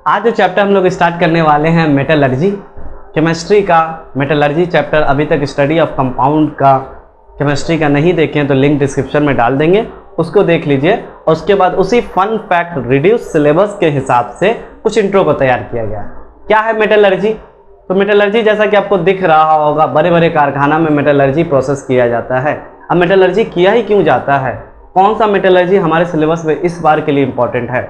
आज जो चैप्टर हम लोग स्टार्ट करने वाले हैं मेटलर्जी, केमिस्ट्री का मेटलर्जी चैप्टर। अभी तक स्टडी ऑफ कंपाउंड का केमिस्ट्री का नहीं देखें तो लिंक डिस्क्रिप्शन में डाल देंगे, उसको देख लीजिए। और उसके बाद उसी फन फैक्ट रिड्यूस सिलेबस के हिसाब से कुछ इंट्रो को तैयार किया गया। क्या है मेटलर्जी? तो मेटलर्जी जैसा कि आपको दिख रहा होगा, बड़े बड़े कारखाना में मेटलर्जी प्रोसेस किया जाता है। अब मेटलर्जी किया ही क्यों जाता है, कौन सा मेटलर्जी हमारे सिलेबस में इस बार के लिए इंपॉर्टेंट है,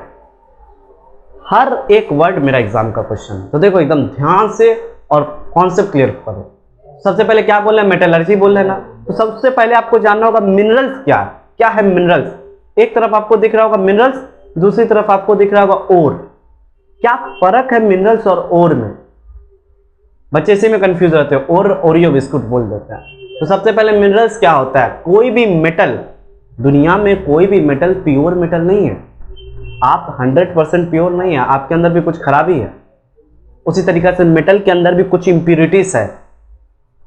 हर एक वर्ड मेरा एग्जाम का क्वेश्चन। तो देखो एकदम ध्यान से और कॉन्सेप्ट क्लियर करो। सबसे पहले क्या बोल रहे हैं, मेटलर्जी बोल रहे हैं ना। तो सबसे पहले आपको जानना होगा मिनरल्स क्या है मिनरल्स। एक तरफ आपको दिख रहा होगा मिनरल्स, दूसरी तरफ आपको दिख रहा होगा ओर। क्या फर्क है मिनरल्स और ओर में? बच्चे इसी में कंफ्यूज रहते हैं, और ओरियो बिस्कुट बोल देते हैं। तो सबसे पहले मिनरल्स क्या होता है? कोई भी मेटल, दुनिया में कोई भी मेटल प्योर मेटल नहीं है। आप 100% प्योर नहीं है, आपके अंदर भी कुछ खराबी है। उसी तरीके से मेटल के अंदर भी कुछ इंप्योरिटीज है,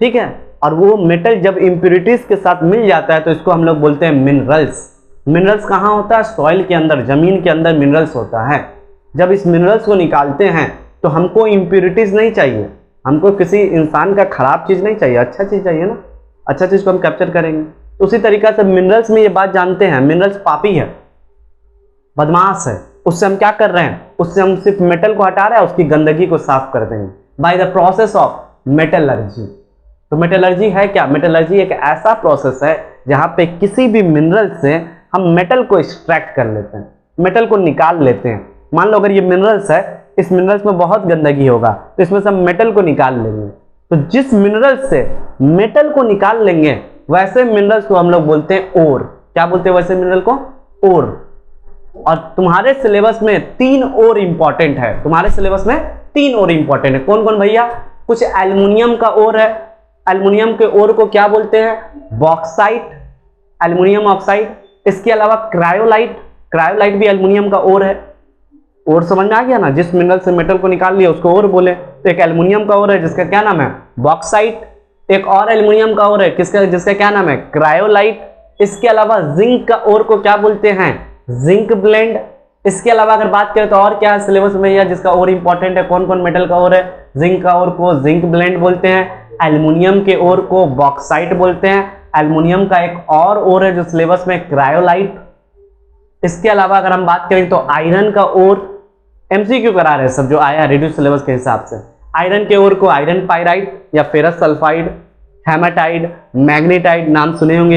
ठीक है। और वो मेटल जब इंप्योरिटीज के साथ मिल जाता है तो इसको हम लोग बोलते हैं मिनरल्स। मिनरल्स कहाँ होता है? सॉइल के अंदर, जमीन के अंदर मिनरल्स होता है। जब इस मिनरल्स को निकालते हैं तो हमको इंप्योरिटीज नहीं चाहिए, हमको किसी इंसान का खराब चीज नहीं चाहिए, अच्छा चीज चाहिए ना। अच्छा चीज को हम कैप्चर करेंगे। तो उसी तरीके से मिनरल्स में ये बात जानते हैं, मिनरल्स पापी है, बदमाश है। उससे हम क्या कर रहे हैं? उससे हम सिर्फ मेटल को हटा रहे हैं, उसकी गंदगी को साफ कर देंगे by the process of metallurgy. तो मेटलर्जी है क्या? मेटलर्जी एक ऐसा प्रोसेस है जहां पे किसी भी मिनरल से हम मेटल को एक्सट्रैक्ट कर लेते हैं, मेटल को निकाल लेते हैं। मान लो अगर ये मिनरल्स है, इस मिनरल्स में बहुत गंदगी होगा तो इसमें से हम मेटल को निकाल लेंगे। तो जिस मिनरल से मेटल को निकाल लेंगे वैसे मिनरल्स को हम लोग बोलते हैं ओर। क्या बोलते हैं वैसे मिनरल को? ओर। और तुम्हारे सिलेबस में 3 और इंपॉर्टेंट है, तुम्हारे सिलेबस में 3 और इंपॉर्टेंट है। कौन कौन भैया? कुछ एल्युमिनियम का ओर है, एल्युमिनियम के ओर को क्या बोलते हैं? Bauxite, aluminium oxide. इसके अलावा क्रायोलाइट, क्रायोलाइट भी एल्युमिनियम का ओर है। ओर समझ में आ गया ना, जिस मिनरल से मेटल को निकाल लिया उसको ओर बोले। तो एक एल्युमिनियम का ओर है जिसका क्या नाम है? बॉक्साइट। एक और एल्युमिनियम का ओर है किसका, जिसका क्या नाम है? क्रायोलाइट। इसके अलावा जिंक का ओर को क्या बोलते हैं? Zinc blende. इसके अलावा अगर बात करें तो और क्या है सिलेबस में या जिसका और इंपॉर्टेंट है, कौन कौन मेटल का ओर है? जिंक का ओर को जिंक ब्लेंड बोलते हैं, एल्युमिनियम के ओर को बॉक्साइट बोलते हैं, एल्युमिनियम का एक और ओर है जो सिलेबस में क्रायोलाइट। इसके अलावा अगर हम बात करें तो आयरन का ओर, एमसीक्यू करा रहे हैं सब जो आया रिड्यूस सिलेबस के हिसाब से। आयरन के ओर को आयरन पाइराइड या फेरस सल्फाइड, हेमाटाइड, मैग्नेटाइड, नाम सुने होंगे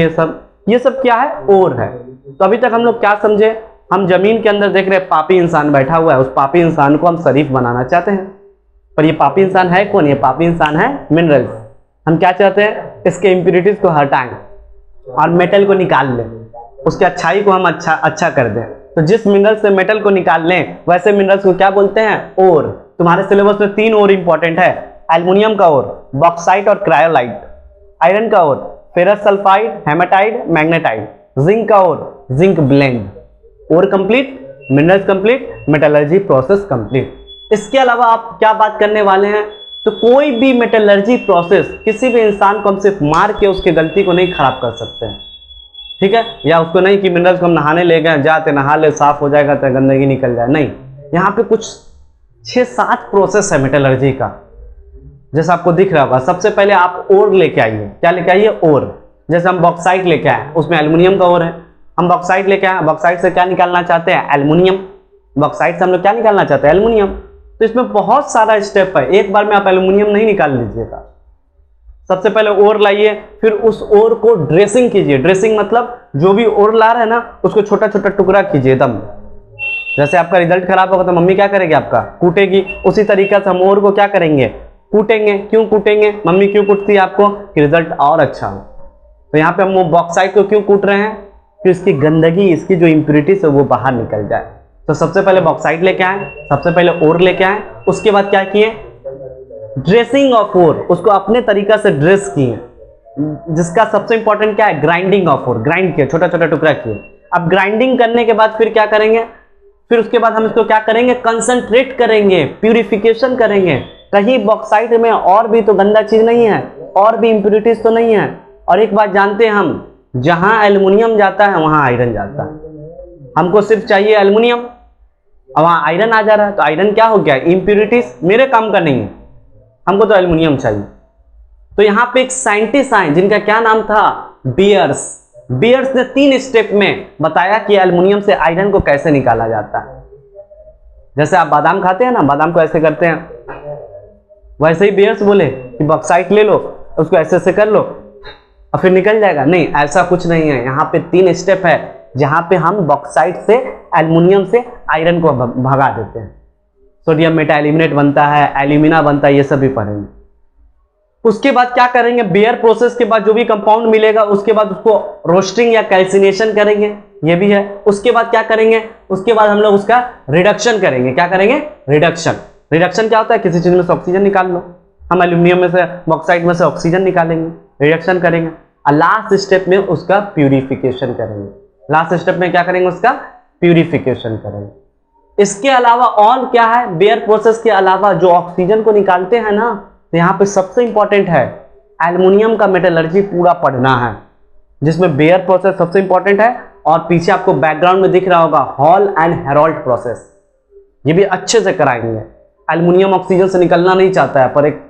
ये सब क्या है? ओर है। तो अभी तक हम लोग क्या समझे? हम जमीन के अंदर देख रहे हैं पापी इंसान बैठा हुआ है, उस पापी इंसान को हम शरीफ बनाना चाहते हैं। पर ये पापी इंसान है कौन? ये पापी इंसान है मिनरल्स। हम क्या चाहते हैं? इसके इंप्योरिटीज को हटाएं और मेटल को निकाल लें, उसकी अच्छाई को हम अच्छा कर दें। तो जिस मिनरल से मेटल को निकाल लें वैसे मिनरल्स को क्या बोलते हैं? ओर। तुम्हारे सिलेबस में 3 और इंपॉर्टेंट है, एल्युमिनियम का ओर, बॉक्साइट और क्रायोलाइट, आयरन का ओर फेरस सल्फाइड, हेमाटाइड, मैग्नेटाइड, जिंक का ओर जिंक ब्लेंड। और complete, minerals complete, metallurgy process complete. इसके अलावा आप क्या बात करने वाले हैं? तो कोई भी मेटलर्जी प्रोसेस किसी भी इंसान को हम सिर्फ मार के उसकी गलती को नहीं खराब कर सकते हैं, ठीक है। या उसको नहीं कि मिनरल्स को हम नहाने ले गए, जाते नहा ले साफ हो जाएगा तो गंदगी निकल जाए, नहीं। यहाँ पे कुछ 6-7 प्रोसेस है मेटलर्जी का, जैसा आपको दिख रहा होगा। सबसे पहले आप ओर लेके आइए। क्या लेके आइए? ओर। जैसे हम बॉक्साइट लेके आए, उसमें एल्युमिनियम का ओर है, हम बॉक्साइट लेके आए, बॉक्साइट से क्या निकालना चाहते हैं? एल्युमिनियम। बॉक्साइट से हम लोग क्या निकालना चाहते हैं? एल्युमिनियम। तो इसमें बहुत सारा स्टेप है, एक बार में आप एल्युमिनियम नहीं निकाल लीजिएगा। सबसे पहले ओर लाइए, फिर उस ओर को ड्रेसिंग कीजिए। ड्रेसिंग मतलब जो भी ओर ला रहे हैं ना उसको छोटा छोटा टुकड़ा कीजिए एकदम। जैसे आपका रिजल्ट खराब होगा तो मम्मी क्या करेगी? आपका कूटेगी। उसी तरीके से हम ओर को क्या करेंगे? कूटेंगे। क्यों कूटेंगे? मम्मी क्यों कूटती है आपको? कि रिजल्ट और अच्छा हो। तो यहाँ पे हम वो बॉक्साइट को क्यों कूट रहे हैं? कि इसकी गंदगी, इसकी जो इंप्योरिटीज है वो बाहर निकल जाए। तो सबसे पहले बॉक्साइट लेके आए, सबसे पहले ओर लेके आए, उसके बाद क्या किए? ड्रेसिंग ऑफ ओर, उसको अपने तरीका से ड्रेस किए। जिसका सबसे इंपॉर्टेंट क्या है? Grinding of ore. ग्राइंड किए, छोटा छोटा टुकड़ा किए। अब ग्राइंडिंग करने के बाद फिर क्या करेंगे? फिर उसके बाद हम इसको क्या करेंगे? कंसंट्रेट करेंगे, प्यूरिफिकेशन करेंगे। कहीं बॉक्साइट में और भी तो गंदा चीज नहीं है, और भी इंप्योरिटीज तो नहीं है। और एक बात जानते हैं हम, जहां एल्युमिनियम जाता है वहां आयरन जाता है। हमको सिर्फ चाहिए एल्युमिनियम, अब वहाँ आयरन आ जा रहा है, तो आयरन क्या हो गया, इम्प्यूरिटीज, मेरे काम का नहीं है, हमको तो एल्युमिनियम चाहिए। तो यहाँ पे एक साइंटिस्ट आए जिनका क्या नाम था, बियर्स। बियर्स ने 3 स्टेप में बताया कि एल्युमिनियम से आयरन को कैसे निकाला जाता है। जैसे आप बादाम खाते हैं ना, बादाम को ऐसे करते हैं, वैसे ही बियर्स बोले कि बॉक्साइट ले लो, उसको ऐसे ऐसे कर लो और फिर निकल जाएगा। नहीं, ऐसा कुछ नहीं है। यहाँ पे 3 स्टेप है जहां पे हम बॉक्साइट से, एल्युमिनियम से आयरन को भगा देते हैं। सोडियम मेटा एल्यूमिनेट बनता है, एल्यूमिना बनता है, ये सब भी पढ़ेंगे। उसके बाद क्या करेंगे, बेयर प्रोसेस के बाद जो भी कंपाउंड मिलेगा उसके बाद उसको रोस्टिंग या कैल्सिनेशन करेंगे, ये भी है। उसके बाद क्या करेंगे, उसके बाद हम लोग उसका रिडक्शन करेंगे। क्या करेंगे, रिडक्शन। रिडक्शन क्या होता है, किसी चीज में से ऑक्सीजन निकाल लो, हम एल्यूमिनियम में से, बॉक्साइट में से ऑक्सीजन निकालेंगे, रिडक्शन करेंगे। और लास्ट स्टेप में उसका प्यूरिफिकेशन करेंगे। लास्ट स्टेप में क्या करेंगे, उसका प्यूरिफिकेशन करेंगे। इसके अलावा और क्या है, बेयर प्रोसेस के अलावा जो ऑक्सीजन को निकालते हैं ना, तो यहाँ पे सबसे इंपॉर्टेंट है एल्युमिनियम का मेटलर्जी पूरा पढ़ना है, जिसमें बेयर प्रोसेस सबसे इंपॉर्टेंट है। और पीछे आपको बैकग्राउंड में दिख रहा होगा हॉल एंड हेरोल्ड प्रोसेस, ये भी अच्छे से कराएंगे। एल्युमिनियम ऑक्सीजन से निकलना नहीं चाहता है, पर एक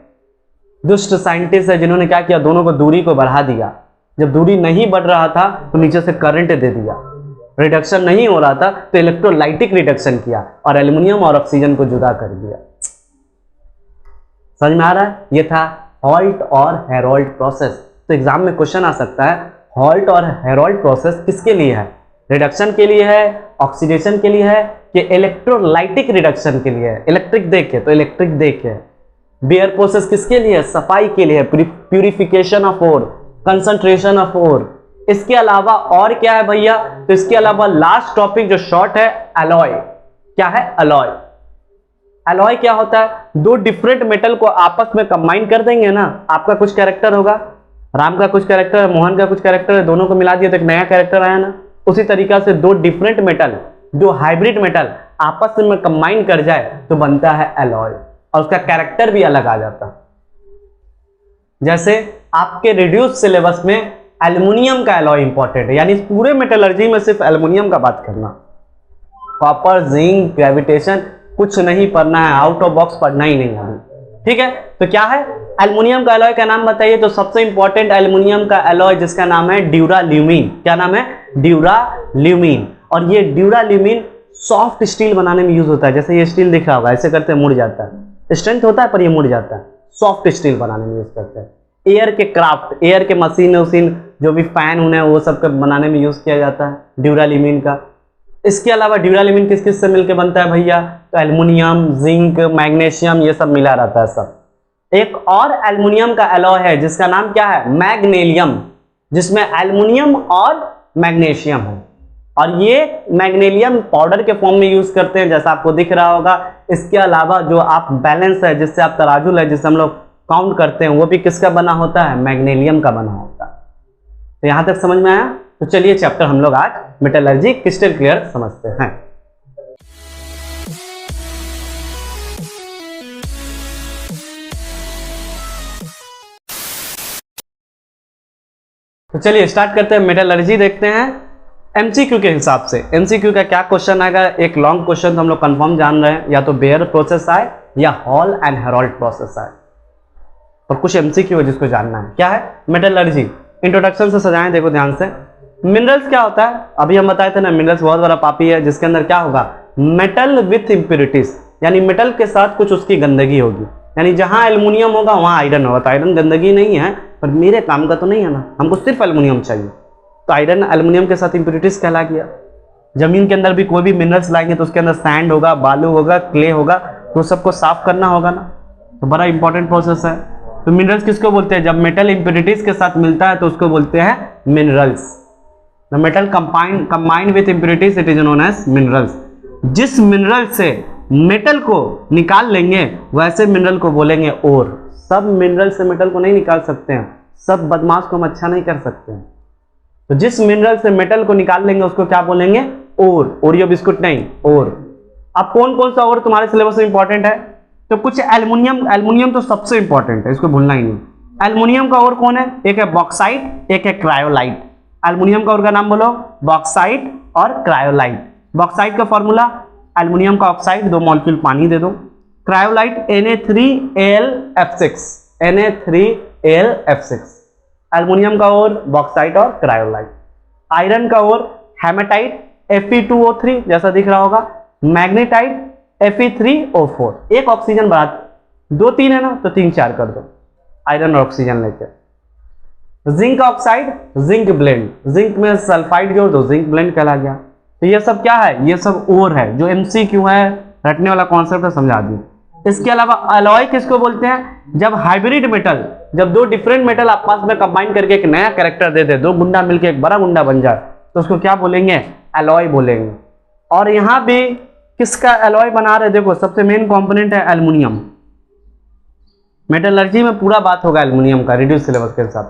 दुष्ट साइंटिस्ट है जिन्होंने क्या किया, दोनों को दूरी को बढ़ा दिया। जब दूरी नहीं बढ़ रहा था तो नीचे से करंट दे दिया, रिडक्शन नहीं हो रहा था तो इलेक्ट्रोलाइटिक रिडक्शन किया और एल्युमिनियम और ऑक्सीजन को जुदा कर दिया। समझ में आ रहा है, ये था हॉल्ट और हेरोल्ड प्रोसेस। तो एग्जाम में क्वेश्चन आ सकता है, हॉल्ट और हेरोल्ड प्रोसेस किसके लिए है, रिडक्शन के लिए है, ऑक्सीडेशन के लिए है, कि इलेक्ट्रोलाइटिक रिडक्शन के लिए है। इलेक्ट्रिक देखे तो इलेक्ट्रिक देखे। बेयर प्रोसेस किसके लिए, सफाई के लिए, purification of ore, concentration of ore. इसके अलावा और क्या है भैया, तो इसके अलावा लास्ट टॉपिक जो शॉर्ट है, अलॉय। क्या है, अलॉय। अलॉय क्या होता है, 2 डिफरेंट मेटल को आपस में कंबाइन कर देंगे ना, आपका कुछ कैरेक्टर होगा, राम का कुछ कैरेक्टर है, मोहन का कुछ कैरेक्टर है, दोनों को मिला दिया तो एक नया कैरेक्टर आया ना। उसी तरीका से 2 डिफरेंट मेटल, 2 हाइब्रिड मेटल आपस में कंबाइन कर जाए तो बनता है अलॉय, और उसका कैरेक्टर भी अलग आ जाता है। जैसे आपके रिड्यूस सिलेबस में एल्युमिनियम का अलॉय इंपॉर्टेंट है, यानी पूरे मेटलर्जी में सिर्फ एल्युमिनियम का बात करना, कॉपर, जिंक, ग्रेविटेशन कुछ नहीं पढ़ना है, आउट ऑफ बॉक्स पढ़ना ही नहीं है। ठीक है, तो क्या है एल्युमिनियम का अलॉय का नाम बताइए। तो सबसे इंपॉर्टेंट एल्युमिनियम का अलॉय जिसका नाम है ड्यूराल्यूमीन। क्या नाम है, ड्यूराल्यूमीन। और ये ड्यूराल्यूमीन सॉफ्ट स्टील बनाने में यूज होता है। जैसे ये स्टील दिख रहा होगा, ऐसे करते मुड़ जाता है, स्ट्रेंथ होता है पर ये मुड़ जाता है, सॉफ्ट स्टील बनाने में यूज करते हैं। एयर के क्राफ्ट, एयर के मशीन जो भी फैन उन्हें वो सब बनाने में यूज किया जाता है ड्यूराल्यूमीन का। इसके अलावा ड्यूराल्यूमीन किस किस से मिलकर बनता है भैया, तो एल्युमिनियम, जिंक, मैग्नीशियम, ये सब मिला रहता है सब। एक और एल्युमिनियम का अलॉय है जिसका नाम क्या है, मैग्नीशियम, जिसमें एल्युमिनियम और मैग्नीशियम है। और ये मैग्नीशियम पाउडर के फॉर्म में यूज करते हैं, जैसा आपको दिख रहा होगा। इसके अलावा जो आप बैलेंस है, जिससे आप तराजू है, जिससे हम लोग काउंट करते हैं, वो भी किसका बना होता है, मैग्नीशियम का बना होता है। तो यहां तक समझ में आया। तो चलिए चैप्टर हम लोग आज मेटलर्जी क्रिस्टल क्लियर समझते हैं। तो चलिए स्टार्ट करते हैं, मेटलर्जी देखते हैं एमसीक्यू के हिसाब से। एमसीक्यू का क्या क्वेश्चन आएगा, एक लॉन्ग क्वेश्चन तो हम लोग कंफर्म जान रहे हैं, या तो बेयर प्रोसेस आए या हॉल एंड हेरोल्ड प्रोसेस आए, और कुछ एमसीक्यू है जिसको जानना है। क्या है मेटलर्जी, इंट्रोडक्शन से सजाएं, देखो ध्यान से। मिनरल्स क्या होता है, अभी हम बताए थे ना, मिनरल्स बहुत बड़ा पापी है, जिसके अंदर क्या होगा, मेटल विथ इंप्योरिटीज, यानी मेटल के साथ कुछ उसकी गंदगी होगी। यानी जहां एल्युमिनियम होगा वहां आयरन होगा। तो आयरन गंदगी नहीं है, पर मेरे काम का तो नहीं है ना, हमको सिर्फ एल्युमिनियम चाहिए। तो आयरन एल्युमिनियम के साथ इंप्योरिटीज कहला गया। जमीन के अंदर भी कोई भी मिनरल्स लाएंगे तो उसके अंदर सैंड होगा, बालू होगा, क्ले होगा, तो सबको साफ करना होगा ना, तो बड़ा इंपॉर्टेंट प्रोसेस है। तो मिनरल्स किसको बोलते हैं, जब मेटल इंप्योरिटीज के साथ मिलता है तो उसको बोलते हैं minerals. The metal combined with impurities it is known as minerals. जिस मिनरल से मेटल को निकाल लेंगे वैसे मिनरल को बोलेंगे ओर। सब मिनरल से मेटल को नहीं निकाल सकते हैं, सब बदमाश को हम अच्छा नहीं कर सकते हैं। तो जिस मिनरल से मेटल को निकाल लेंगे उसको क्या बोलेंगे, ओर। ओरियो बिस्कुट नहीं, ओर। अब कौन कौन सा ओर तुम्हारे सिलेबस में इंपॉर्टेंट है, तो कुछ एल्युमिनियम तो सबसे इंपॉर्टेंट है, इसको भूलना ही नहीं। एल्युमिनियम का ओर कौन है, एक है बॉक्साइट, एक है क्रायोलाइट। एल्युमिनियम का ओर का नाम बोलो, बॉक्साइट और क्रायोलाइट। बॉक्साइट का फॉर्मूला एल्युमिनियम का ऑक्साइड 2 मॉलिक्यूल पानी दे दो। Cryolite Na3Al F6, Na3Al F6, aluminium का और बॉक्साइट और क्रायोलाइट। आयरन का और हेमेटाइट Fe2O3 जैसा दिख रहा होगा, मैग्नेटाइट Fe3O4। एक ऑक्सीजन बढ़ा, 2 3 है ना तो 3 4 कर दो आयरन और ऑक्सीजन लेके। Zinc oxide, zinc blende, zinc में सल्फाइड जोड़ दो, जिंक ब्लेंड कहला गया। तो ये सब क्या है, ये सब ओर है, जो MCQ है, रटने वाला कॉन्सेप्ट है, समझा दी। इसके अलावा अलॉय किसको बोलते हैं, जब हाइब्रिड मेटल, जब 2 डिफरेंट मेटल आपस में कंबाइन करके एक नया कैरेक्टर दे दे, 2 गुंडा मिलकर एक बड़ा गुंडा बन जाए, तो उसको क्या बोलेंगे, अलॉय बोलेंगे। और यहां भी किसका अलॉय बना रहे, देखो सबसे मेन कंपोनेंट है एल्युमिनियम। मेटलर्जी में पूरा बात होगा एल्युमिनियम का, रिड्यूस सिलेबस के साथ।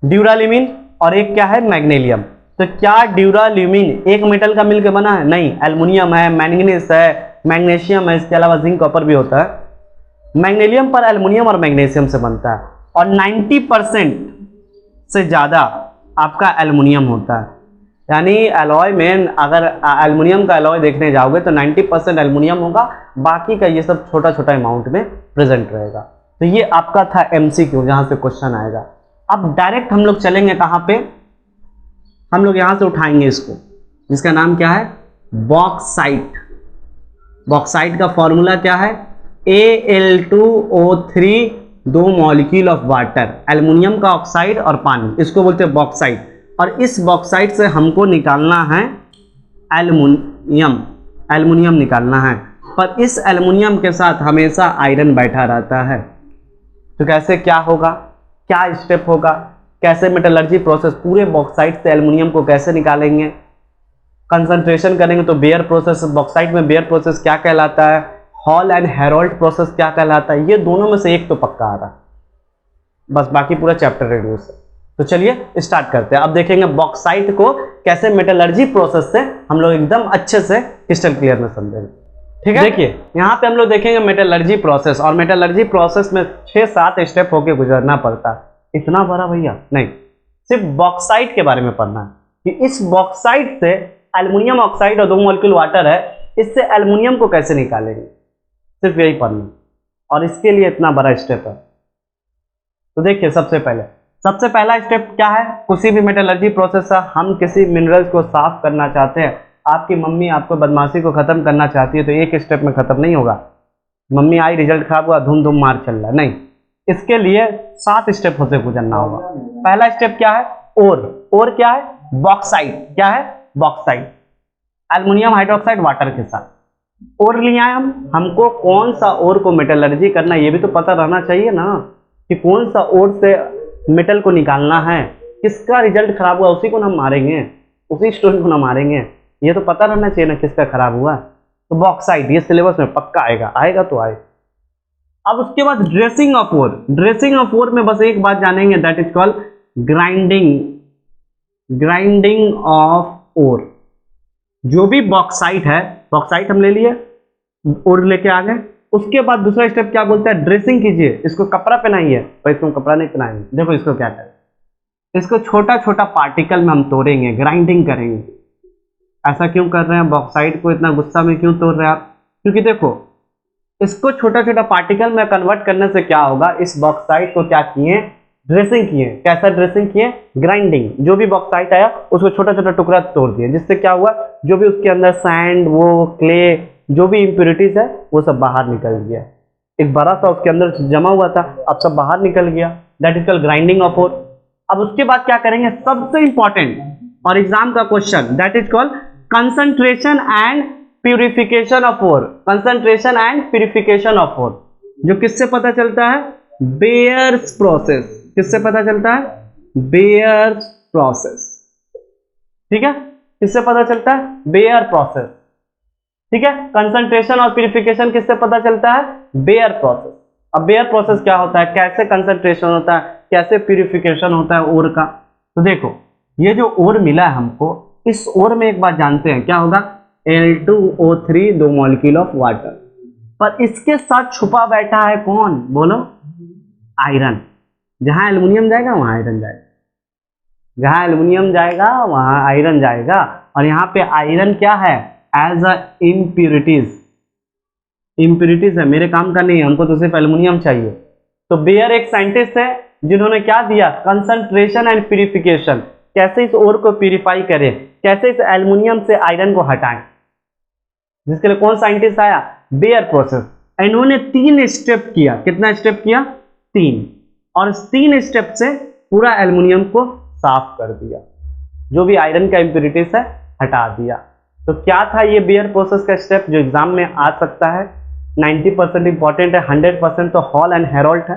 ड्यूराल्यूमिन और एक क्या है, मैग्नीशियम। तो क्या ड्यूराल्यूमिन एक मेटल का मिलकर बना है, नहीं, एल्युमिनियम है, मैंगनीज है, मैग्नीशियम है, इसके अलावा जिंक कॉपर भी होता है। मैग्नीशियम पर एल्युमिनियम और मैग्नीशियम से बनता है, और 90% से ज्यादा आपका एल्युमिनियम होता है। यानी एलॉय में अगर एल्युमिनियम का एलॉय देखने जाओगे तो 90% एल्युमिनियम होगा, बाकी का ये सब छोटा छोटा अमाउंट में प्रेजेंट रहेगा। तो ये आपका था MCQ, जहां से क्वेश्चन आएगा। अब डायरेक्ट हम लोग चलेंगे कहां पे, हम लोग यहां से उठाएंगे इसको, जिसका नाम क्या है, बॉक्साइट। बॉक्साइट का फॉर्मूला क्या है, Al2O3, 2 molecule of water, aluminium का ऑक्साइड और पानी, इसको बोलते हैं बॉक्साइट। और इस बॉक्साइट से हमको निकालना है एल्युमिनियम, एल्युमिनियम निकालना है, पर इस एल्युमिनियम के साथ हमेशा आयरन बैठा रहता है। तो कैसे, क्या होगा, क्या स्टेप होगा, कैसे मेटलर्जी प्रोसेस, पूरे बॉक्साइट से एल्युमिनियम को कैसे निकालेंगे, कंसंट्रेशन करेंगे तो बेयर प्रोसेस, बॉक्साइट में बेयर प्रोसेस क्या कहलाता है, हॉल एंड हेरोल्ड प्रोसेस क्या कहलाता है, ये दोनों में से एक तो पक्का आ रहा है, बस बाकी पूरा चैप्टर रिड्यूस है। तो चलिए स्टार्ट करते हैं। अब देखेंगे बॉक्साइट को कैसे मेटलर्जी प्रोसेस से हम लोग एकदम अच्छे से क्रिस्टल क्लियर में समझेंगे, ठीक है। देखिए यहाँ पे हम लोग देखेंगे मेटलर्जी प्रोसेस, और मेटलर्जी प्रोसेस में 6-7 स्टेप होके गुजरना पड़ता है। इतना बड़ा भैया नहीं, सिर्फ बॉक्साइट के बारे में पढ़ना है कि इस बॉक्साइट से एल्युमिनियम ऑक्साइड और 2 मॉलिक्यूल वाटर है, इससे एल्युमिनियम को कैसे निकालेंगे, सिर्फ यही पढ़ना, और इसके लिए इतना बड़ा स्टेप है। तो देखिए सबसे पहला स्टेप क्या है, किसी भी मेटलर्जी प्रोसेस से हम किसी मिनरल्स को साफ करना चाहते हैं, आपकी मम्मी आपको बदमाशी को खत्म करना चाहती है, तो एक स्टेप में खत्म नहीं होगा, मम्मी आई रिजल्ट खराब हुआ धूम धूम मार चल रहा है, नहीं, इसके लिए 7 स्टेप होते गुजरना होगा। पहला स्टेप क्या है, और क्या है, बॉक्साइट, क्या है, बॉक्साइट, एल्युमिनियम हाइड्रोक्साइड वाटर के साथ और लिया है हमको कौन सा और को मेटलर्जी करना, ये भी तो पता रहना चाहिए ना कि कौन सा और से मेटल को निकालना है, किसका रिजल्ट खराब हुआ उसी को ना मारेंगे, उसी स्टूडेंट को ना मारेंगे, ये तो पता रहना चाहिए ना किसका खराब हुआ। तो बॉक्साइट ये सिलेबस में पक्का आएगा तो आए। अब उसके बाद dressing of ore, dressing of ore में बस एक बात जानेंगे, that is called grinding of ore. जो भी बॉक्साइट है, बॉक्साइट हम ले लिए, ओर लेके आ गए, उसके बाद दूसरा स्टेप क्या बोलता है, ड्रेसिंग कीजिए, इसको कपड़ा पहनाइए, पर इसको कपड़ा नहीं पहनाएंगे, देखो इसको क्या करें, इसको छोटा छोटा पार्टिकल में हम तोड़ेंगे, ग्राइंडिंग करेंगे। ऐसा क्यों कर रहे हैं, बॉक्साइट को इतना गुस्सा में क्यों तोड़ रहे हैं आप, क्योंकि देखो इसको छोटा छोटा पार्टिकल में कन्वर्ट करने से क्या होगा, इस बॉक्साइट को क्या किए, ड्रेसिंग किए। कैसा ड्रेसिंग किए, ग्राइंडिंग, जो भी बॉक्साइट आया उसको छोटा छोटा टुकड़ा तोड़ दिए, जिससे क्या हुआ, जो भी उसके अंदर सैंड, वो क्ले, जो भी इंप्योरिटीज है वो सब बाहर निकल गया, एक बड़ा सा उसके अंदर जमा हुआ था, अब सब बाहर निकल गया, that is called grinding of ore. अब उसके बाद क्या करेंगे, सबसे इंपॉर्टेंट और एग्जाम का question, that is called concentration and purification of ore, concentration and purification of ore, जो किससे पता चलता है, बेयर्स प्रोसेस, किससे पता चलता है, बेयर्स प्रोसेस, ठीक है, किससे पता चलता है, बेयर प्रोसेस, ठीक है। कंसंट्रेशन और प्यूरिफिकेशन किससे पता चलता है, बेयर प्रोसेस। अब बेयर प्रोसेस क्या होता है, कैसे कंसंट्रेशन होता है, कैसे प्यूरिफिकेशन होता है ओर का। तो देखो ये जो ओर मिला है हमको, इस ओर में एक बात जानते हैं क्या होगा, Al2O3, 2 मॉलिक्यूल ऑफ वाटर, पर इसके साथ छुपा बैठा है कौन, बोलो, आयरन। जहां एल्युमिनियम जाएगा वहां आयरन जाएगा, जहां एल्युमिनियम जाएगा वहां आयरन जाएगा, और यहाँ पे आयरन क्या है, एज अ इम्प्यूरिटीज है, मेरे काम का नहीं है, हमको तो सिर्फ एल्युमिनियम चाहिए। तो बेयर एक साइंटिस्ट है जिन्होंने क्या दिया, कंसंट्रेशन एंड प्यूरिफिकेशन, कैसे इस ओर को प्यूरिफाई करें, कैसे इस एल्युमिनियम से आयरन को हटाएं, जिसके लिए कौन साइंटिस्ट आया, बेयर प्रोसेस। इन्होंने 3 स्टेप किया, कितना स्टेप किया, 3, और 3 स्टेप से पूरा एल्युमिनियम को साफ कर दिया, जो भी आयरन का इम्प्यूरिटीज है हटा दिया। तो क्या था ये बेयर प्रोसेस का स्टेप जो एग्जाम में आ सकता है, 90% इंपॉर्टेंट है, 100% तो हॉल एंड हेरोल्ट है।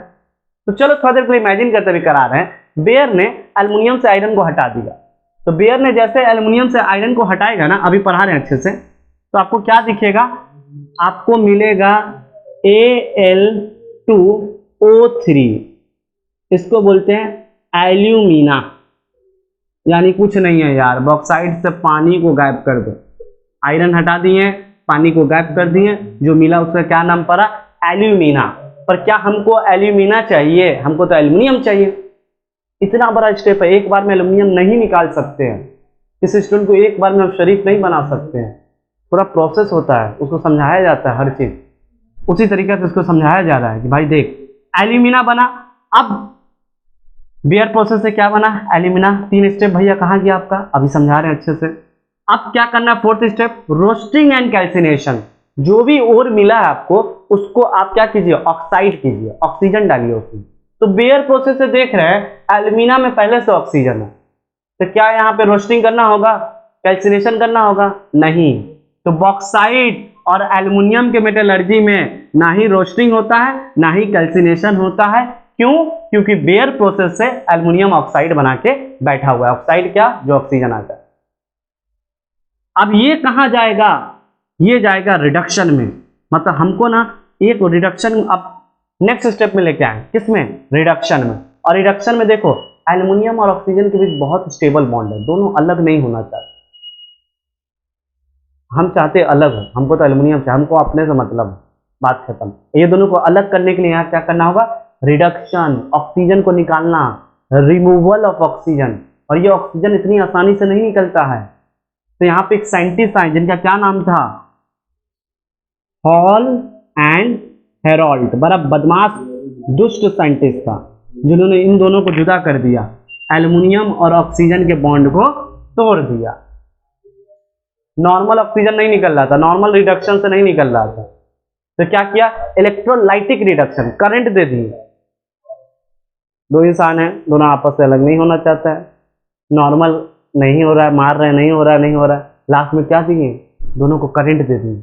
तो चलो थोड़ा देर को इमेजिन करते हुए करा रहे हैं। बेयर ने एल्युमिनियम से आयरन को हटा दिया, तो बेयर ने जैसे एल्युमिनियम से आयरन को हटाएगा ना, अभी पढ़ा रहे हैं अच्छे से, तो आपको क्या दिखेगा, आपको मिलेगा Al2O3, इसको बोलते हैं एल्यूमिना। यानी कुछ नहीं है यार, बॉक्साइड से पानी को गायब कर दो, आयरन हटा दिए, पानी को गायब कर दिए, जो मिला उसका क्या नाम पड़ा, एल्यूमिना। पर क्या हमको एल्यूमिना चाहिए, हमको तो एल्युमिनियम चाहिए। इतना बड़ा स्टेप है, एक बार में एल्युमिनियम नहीं निकाल सकते हैं, किसी स्टूडेंट को एक बार में हम शरीफ नहीं बना सकते हैं, पूरा प्रोसेस होता है, उसको समझाया जाता है हर चीज। उसी तरीके से उसको समझाया जा रहा है कि भाई देख एल्यूमिना बना। अब बेयर प्रोसेस से क्या बना, एल्यूमिना। 3 स्टेप भैया कहाँ गया आपका, अभी समझा रहे हैं अच्छे से। अब क्या करना है, 4th step, roasting and calcination. जो भी ओर मिला है आपको, उसको आप क्या कीजिए, ऑक्साइड कीजिए, ऑक्सीजन डालिए उसमें। तो बेयर प्रोसेस से देख रहे हैं एल्यूमिना में पहले से ऑक्सीजन है, तो क्या यहाँ पे रोस्टिंग करना होगा, कैल्सिनेशन करना होगा, नहीं। तो बॉक्साइट और एल्युमिनियम के मेटलर्जी में ना ही रोस्टिंग होता है ना ही कैल्सिनेशन होता है। क्यों, क्योंकि बेयर प्रोसेस से एल्युमिनियम ऑक्साइड बना के बैठा हुआ है। ऑक्साइड क्या, जो ऑक्सीजन आता है। अब ये कहां जाएगा, ये जाएगा रिडक्शन में। मतलब हमको ना एक रिडक्शन अब नेक्स्ट स्टेप में लेके आए, किसमें, रिडक्शन में। और रिडक्शन में देखो एल्युमिनियम और ऑक्सीजन के बीच बहुत स्टेबल बॉन्ड है, दोनों अलग नहीं होना चाहिए। हम चाहते अलग हो, हमको तो एल्युमिनियम चाहिए, हमको अपने से मतलब, बात खत्म। ये दोनों को अलग करने के लिए यहाँ क्या करना होगा, रिडक्शन, ऑक्सीजन को निकालना, रिमूवल ऑफ ऑक्सीजन। और ये ऑक्सीजन इतनी आसानी से नहीं निकलता है। तो यहाँ पे एक साइंटिस्ट आए जिनका क्या नाम था, हॉल एंड हेरोल्ड। बड़ा बदमाश दुष्ट साइंटिस्ट था जिन्होंने इन दोनों को जुदा कर दिया, एल्युमिनियम और ऑक्सीजन के बॉन्ड को तोड़ दिया। नॉर्मल ऑक्सीजन नहीं निकल रहा था, नॉर्मल रिडक्शन से नहीं निकल रहा था, तो क्या किया, इलेक्ट्रोलाइटिक रिडक्शन, करंट दे दिए। 2 इंसान हैं, दोनों आपस से अलग नहीं होना चाहता है, नॉर्मल नहीं हो रहा है, मार रहे हैं, नहीं हो रहा है, नहीं हो रहा है, लास्ट में क्या दिए, दोनों को करंट दे दिए।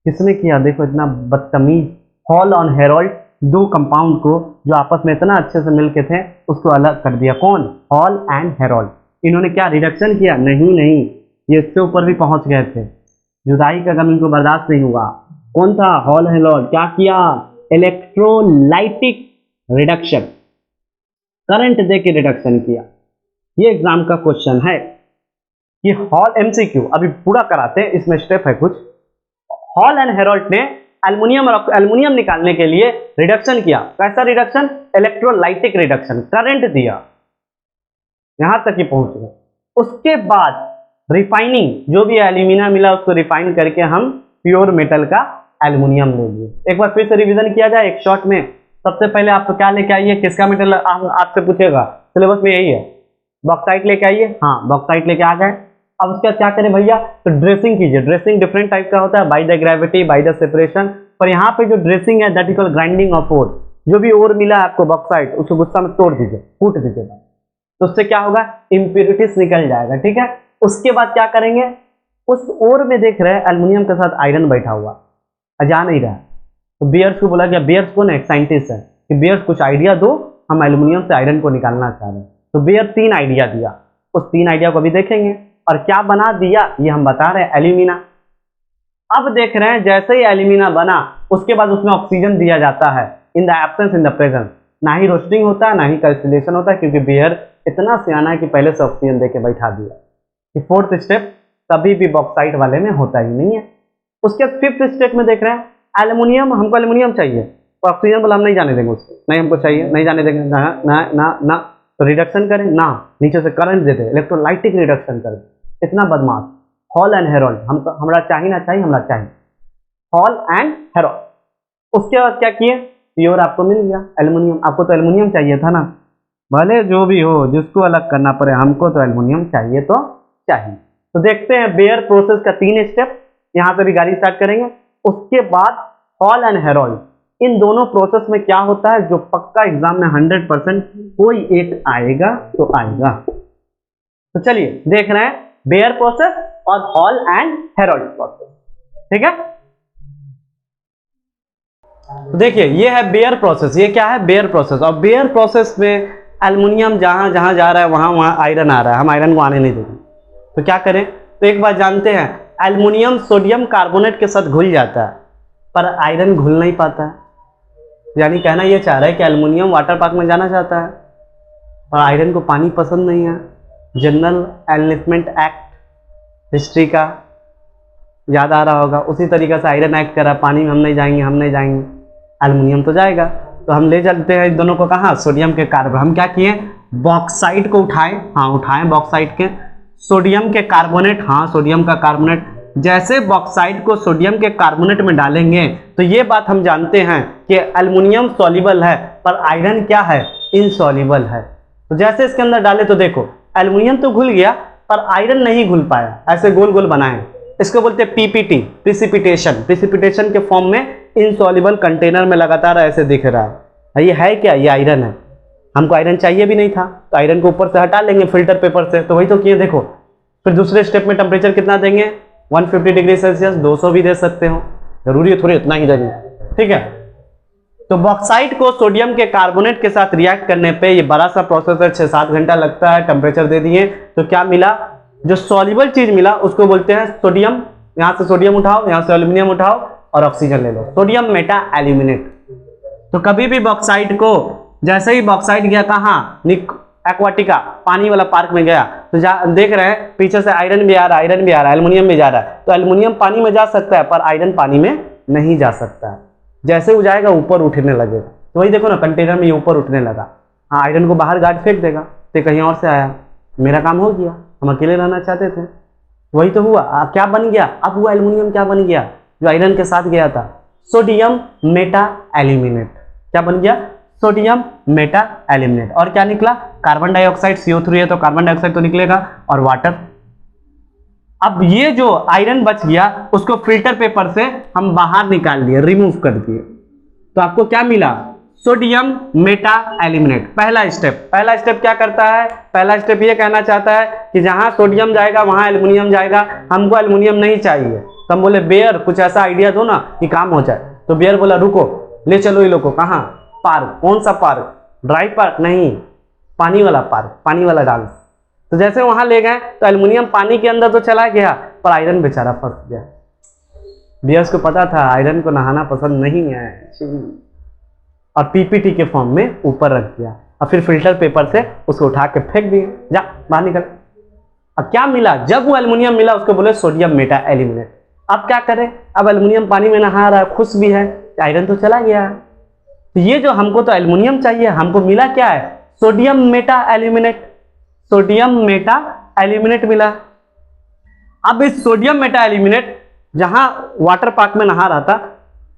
किसने किया, देखो इतना बदतमीज। हॉल और हेरोल्ड, 2 कंपाउंड को जो आपस में इतना अच्छे से मिलके थे उसको अलग कर दिया। कौन, हॉल एंड हेरोल्ड। इन्होंने क्या रिडक्शन किया, नहीं, ये इससे ऊपर भी पहुंच गए थे, जुदाई का गम इनको बर्दाश्त नहीं हुआ। कौन था, हॉल हेरोल्ड। क्या किया, इलेक्ट्रोलाइटिक रिडक्शन, करंट दे के रिडक्शन किया। ये एग्जाम का क्वेश्चन है कि हॉल, एमसीक्यू अभी पूरा कराते हैं, इसमें स्टेप है कुछ। हॉल एंड हेरोल्ड ने एल्युमिनियम निकालने के लिए रिडक्शन किया। कैसा रिडक्शन, इलेक्ट्रोलाइटिक रिडक्शन, करंट दिया, यहां तक ही पहुंच गए। उसके बाद रिफाइनिंग, जो भी एल्यूमिना मिला उसको रिफाइन करके हम प्योर मेटल का एल्युमिनियम ले लिए। एक बार फिर से रिवीजन किया जाए एक शॉर्ट में। सबसे पहले आपको क्या लेके आइए, किसका मेटल आपसे पूछेगा, सिलेबस में यही है, बॉक्साइट लेके आइए। हाँ, बॉक्साइट लेके आ गए। अब उसके बाद क्या करें भैया, तो ड्रेसिंग कीजिए। ड्रेसिंग डिफरेंट टाइप का होता है, by the gravity, by the separation. पर यहाँ पे जो ड्रेसिंग है that is called grinding of ore. जो भी ओर मिला है आपको बॉक्साइट, उसको गुस्सा में तोड़ दीजिए, कूट दीजिए, तो उससे क्या होगा, इंप्योरिटीज निकल जाएगा, ठीक है। उसके बाद क्या करेंगे, उस ओर में देख रहे हैं एल्युमिनियम के साथ आयरन बैठा हुआ, जा नहीं रहा, तो बियर्स को बोला गया, बियर्स कौन है, एक साइंटिस्ट है, कि बियर्स कुछ आइडिया दो, हम एल्युमिनियम से आयरन को निकालना चाह रहे हैं। तो बियर 3 आइडिया दिया, उस 3 आइडिया को भी देखेंगे। और क्या बना दिया ये हम बता रहे हैं, एल्यूमिना। अब देख रहे हैं जैसे ही एल्यूमिना बना उसके बाद उसमें ऑक्सीजन दिया जाता है, in the absence in the presence. ना ही रोस्टिंग होता है ना ही कैल्सिनेशन होता है, क्योंकि बियर इतना सियाना है कि पहले से ऑक्सीजन देके बैठा दिया। कि 4th स्टेप कभी भी बॉक्साइट वाले में होता ही नहीं है। उसके 5th स्टेप में देख रहे हैं एल्युमिनियम, हमको एल्युमिनियम चाहिए, तो ऑक्सीजन बोला हम नहीं जाने देंगे उसको, नहीं हमको चाहिए, नहीं जाने देंगे, ना ना ना ना, तो रिडक्शन करें ना, नीचे से करंट देते, इलेक्ट्रोलाइटिक रिडक्शन कर दे। इतना बदमाश। हॉल एंड हेरोल्ड, हमको हमरा चाहिए ना चाहिए, हमरा चाहिए हॉल एंड हेरोल्ड। उसके बाद क्या किए, प्योर आपको मिल गया एल्युमिनियम, आपको तो एल्युमिनियम चाहिए था ना, भले जो भी हो जिसको अलग करना पड़े, हमको तो एल्युमिनियम चाहिए तो चाहिए। तो देखते हैं बेयर प्रोसेस का 3 स्टेप, यहाँ से भी गाड़ी स्टार्ट करेंगे। उसके बाद हॉल एंड हेरोल्ड, इन दोनों प्रोसेस में क्या होता है जो पक्का एग्जाम में 100% कोई एक आएगा तो आएगा। तो चलिए देख रहे हैं बेयर प्रोसेस और हॉल एंड हेरोल्ड प्रोसेस, ठीक है। तो देखिए ये है बेयर प्रोसेस, ये क्या है बेयर प्रोसेस, और बेयर प्रोसेस में एल्युमिनियम जहां जहां जा रहा है वहां वहां आयरन आ रहा है, हम आयरन को आने नहीं देंगे। तो क्या करें, तो एक बात जानते हैं, एल्युमिनियम सोडियम कार्बोनेट के साथ घुल जाता है पर आयरन घुल नहीं पाता है। यानी कहना यह चाह रहा है कि एल्युमिनियम वाटर पार्क में जाना चाहता है और आयरन को पानी पसंद नहीं है। जनरल एनलिस्टमेंट एक्ट हिस्ट्री का याद आ रहा होगा, उसी तरीके से आयरन एक्ट करा, पानी में हम नहीं जाएंगे, हम नहीं जाएंगे, एल्युमिनियम तो जाएगा। तो हम ले चलते हैं इन दोनों को कहाँ, सोडियम के कार्बन। हम क्या किए, बॉक्साइट को उठाए, हाँ उठाएं बॉक्साइट के, सोडियम के कार्बोनेट, हाँ सोडियम का कार्बोनेट। जैसे बॉक्साइट को सोडियम के कार्बोनेट में डालेंगे तो ये बात हम जानते हैं कि एल्युमिनियम सॉल्युबल है पर आयरन क्या है, इनसॉल्युबल है। तो जैसे इसके अंदर डाले तो देखो एल्युमिनियम तो घुल गया पर आयरन नहीं घुल पाया, ऐसे गोल गोल बनाए, इसको बोलते हैं पीपीटी, प्रिसिपिटेशन। प्रिसिपिटेशन के फॉर्म में इनसॉल्युबल कंटेनर में लगातार ऐसे दिख रहा है। ये है क्या, ये आयरन है। हमको आयरन चाहिए भी नहीं था तो आयरन को ऊपर से हटा लेंगे फिल्टर पेपर से, तो वही तो किए। देखो फिर दूसरे स्टेप में टेम्परेचर कितना देंगे, 150 डिग्री सेल्सियस, 200 भी दे सकते हो, जरूरी है थोड़ी इतना ही देंगे, ठीक है। तो बॉक्साइट को सोडियम के कार्बोनेट के साथ रिएक्ट करने पे ये बड़ा सा प्रोसेस है, 6-7 घंटा लगता है। टेम्परेचर दे दिए तो क्या मिला, जो सॉल्युबल चीज मिला उसको बोलते हैं सोडियम। यहां से सोडियम उठाओ, यहां से एल्युमिनियम उठाओ और ऑक्सीजन ले लो, सोडियम मेटा एल्यूमिनेट। तो कभी भी बॉक्साइट को, जैसे ही बॉक्साइट गया कहाँ, एक्वाटिका, पानी वाला पार्क में गया, तो देख रहे हैं पीछे से आयरन भी आ रहा है, आयरन भी आ रहा है, एल्युमिनियम भी जा रहा है। तो एल्युमिनियम पानी में जा सकता है पर आयरन पानी में नहीं जा सकता है। जैसे वो जाएगा ऊपर उठने लगेगा, तो वही देखो ना कंटेनर में ये ऊपर उठने लगा, हाँ आयरन को बाहर गार्ड फेंक देगा, तो कहीं और से आया, मेरा काम हो गया, हम अकेले रहना चाहते थे, वही तो हुआ। क्या बन गया, अब वो एल्युमिनियम क्या बन गया जो आयरन के साथ गया था, सोडियम मेटा एल्यूमिनेट। क्या बन गया, सोडियम मेटा एल्यूमिनेट। और क्या निकला, कार्बन डाइऑक्साइड, CO3 है तो कार्बन डाइऑक्साइड तो निकलेगा, और वाटर। अब ये जो आयरन बच गया उसको फिल्टर पेपर से हम बाहर निकाल दिए, रिमूव कर दिए, तो आपको क्या मिला, सोडियम मेटा एल्यूमिनेट। पहला स्टेप क्या करता है, पहला स्टेप ये कहना चाहता है कि जहां सोडियम जाएगा वहां एल्युमिनियम जाएगा, हमको एल्युमिनियम नहीं चाहिए। तो हम बोले बेयर कुछ ऐसा आइडिया दो ना कि काम हो जाए। तो बेयर बोला रुको, ले चलो ये लोग को, कहाँ, पार्क। कौन सा पार्क, ड्राई पार्क नहीं, पानी वाला पार्क, पानी वाला डांस। तो जैसे वहां ले गए तो एल्युमिनियम पानी के अंदर तो चला गया पर आयरन बेचारा फंस गया। बेयर्स को पता था आयरन को नहाना पसंद नहीं है, और पीपीटी के फॉर्म में ऊपर रख दिया, और फिर फिल्टर पेपर से उसको उठा के फेंक दिए, जा बाहर निकल। अब क्या मिला, जब वो एल्युमिनियम मिला उसको बोले सोडियम मेटा एल्यूमिनेट। अब क्या करें, अब एल्युमिनियम पानी में नहा रहा है, खुश भी है, आयरन तो चला गया। तो ये जो हमको तो एल्युमिनियम चाहिए, हमको मिला क्या है, sodium Meta aluminate, sodium Meta aluminate मिला। अब इस सोडियम मेटा एल्यूमिनेट जहां वाटर पार्क में नहा रहा था,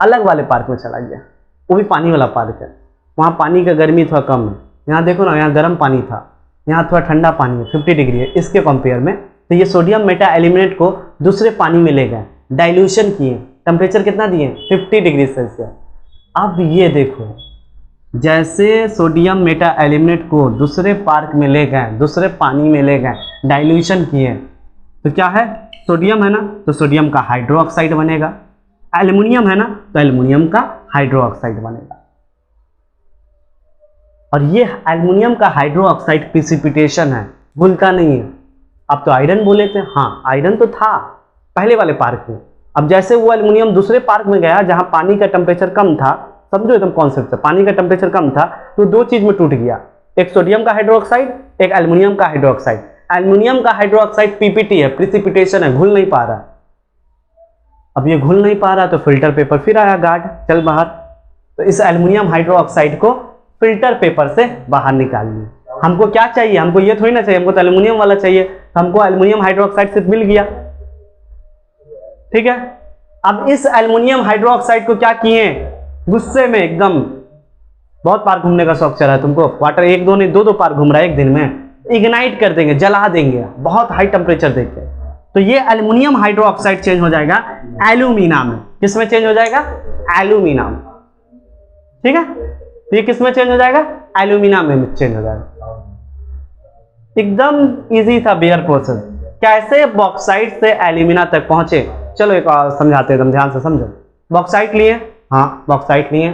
अलग वाले पार्क में चला गया, वो भी पानी वाला पार्क है, वहाँ पानी का गर्मी थोड़ा कम है। यहाँ देखो ना, यहाँ गर्म पानी था, यहाँ थोड़ा ठंडा पानी है, 50 डिग्री है इसके कंपेयर में। तो ये सोडियम मेटा एल्यूमिनेट को दूसरे पानी में ले गए, डाइल्यूशन किए, टेम्परेचर कितना दिए, 50 डिग्री सेल्सियस। अब ये देखो, जैसे सोडियम मेटा एल्यूमिनेट को दूसरे पार्क में ले गए, दूसरे पानी में ले गए, डाइल्यूशन किए, तो क्या है, सोडियम है ना तो सोडियम का हाइड्रोक्साइड बनेगा, एल्युमिनियम है ना तो एल्युमिनियम का हाइड्रोक्साइड बनेगा। और ये एल्युमिनियम का हाइड्रोक्साइड प्रिसिपिटेशन है, घुलता नहीं है। अब तो आयरन बोले थे, हाँ आयरन तो था पहले वाले पार्क में। अब जैसे वो एल्युमिनियम दूसरे पार्क में गया जहां पानी का टेम्परेचर कम था, समझो एकदम कॉन्सेप्ट से, पानी का टेम्परेचर कम था, तो दो चीज में टूट गया, एक सोडियम का हाइड्रोक्साइड, एक एल्युमिनियम का हाइड्रोक्साइड। एल्युमिनियम का हाइड्रोक्साइड पीपीटी है, प्रिसिपिटेशन है, घुल नहीं पा रहा। अब ये घुल नहीं पा रहा तो फिल्टर पेपर फिर आया गार्ड, चल बाहर। तो इस एल्युमिनियम हाइड्रोक्साइड को फिल्टर पेपर से बाहर निकाल लिया। हमको क्या चाहिए, हमको ये थोड़ी ना चाहिए, हमको तो एल्युमिनियम वाला चाहिए। तो हमको एल्युमिनियम हाइड्रोक्साइड सिर्फ मिल गया, ठीक है। अब इस एल्युमिनियम हाइड्रोक्साइड को क्या किए, गुस्से में एकदम, बहुत पार घूमने का शौक चला है तुमको, वाटर एक दो नहीं दो पार घूम रहा है एक दिन में, इग्नाइट कर देंगे, जला देंगे बहुत हाई टेम्परेचर देके। तो ये एल्युमिनियम हाइड्रोक्साइड चेंज हो जाएगा एल्यूमिना में। किस में चेंज हो जाएगा, एल्यूमिना में, ठीक है। तो ये किस में चेंज हो जाएगा, एल्यूमिना में चेंज हो जाएगा। एकदम इजी था बेयर प्रोसेस। कैसे बॉक्साइट से एल्यूमिना तक पहुंचे, चलो एक और समझाते हैं, एकदम ध्यान से समझो। बॉक्साइट लिए, हाँ बॉक्साइट लिए,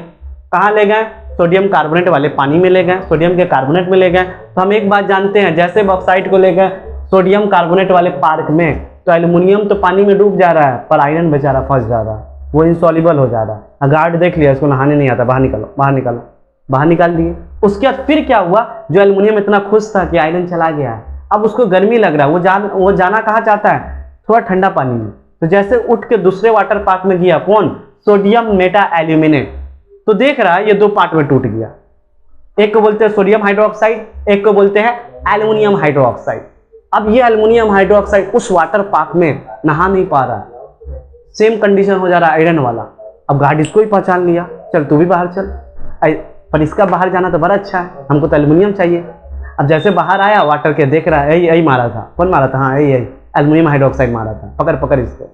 कहाँ ले गए, सोडियम कार्बोनेट वाले पानी में ले गए, सोडियम के कार्बोनेट में ले गए। तो हम एक बात जानते हैं, जैसे बॉक्साइट को ले गए सोडियम कार्बोनेट वाले पार्क में, तो एल्युमिनियम तो पानी में डूब जा रहा है, पर आयरन बेचारा फंस जा रहा है, वो इनसॉल्युबल हो जा रहा है। गार्ड देख लिया, इसको नहाने नहीं आता, बाहर निकालो बाहर निकालो, बाहर निकाल दिए। उसके बाद फिर क्या हुआ, जो एल्युमिनियम इतना खुश था कि आयरन चला गया है, अब उसको गर्मी लग रहा है, वो जाना कहाँ चाहता है, थोड़ा ठंडा पानी में। तो जैसे उठ के दूसरे वाटर पार्क में गया, कौन, सोडियम मेटा एल्यूमिनेट, तो देख रहा है ये दो पार्ट में टूट गया। एक को बोलते हैं सोडियम हाइड्रोक्साइड, एक को बोलते हैं एल्युमिनियम हाइड्रोक्साइड। अब ये एल्युमिनियम हाइड्रोक्साइड उस वाटर पार्क में नहा नहीं पा रहा है, सेम कंडीशन हो जा रहा है आयरन वाला। अब गार्ड इसको ही पहचान लिया, चल तू भी बाहर चल, पर इसका बाहर जाना तो बड़ा अच्छा है, हमको तो एल्युमिनियम चाहिए। अब जैसे बाहर आया वाटर के, देख रहा है यही मारा था, कौन मारा था, हाँ यही एल्युमिनियम हाइड्रोक्साइड मारा था, पकड़ पकड़ इसको,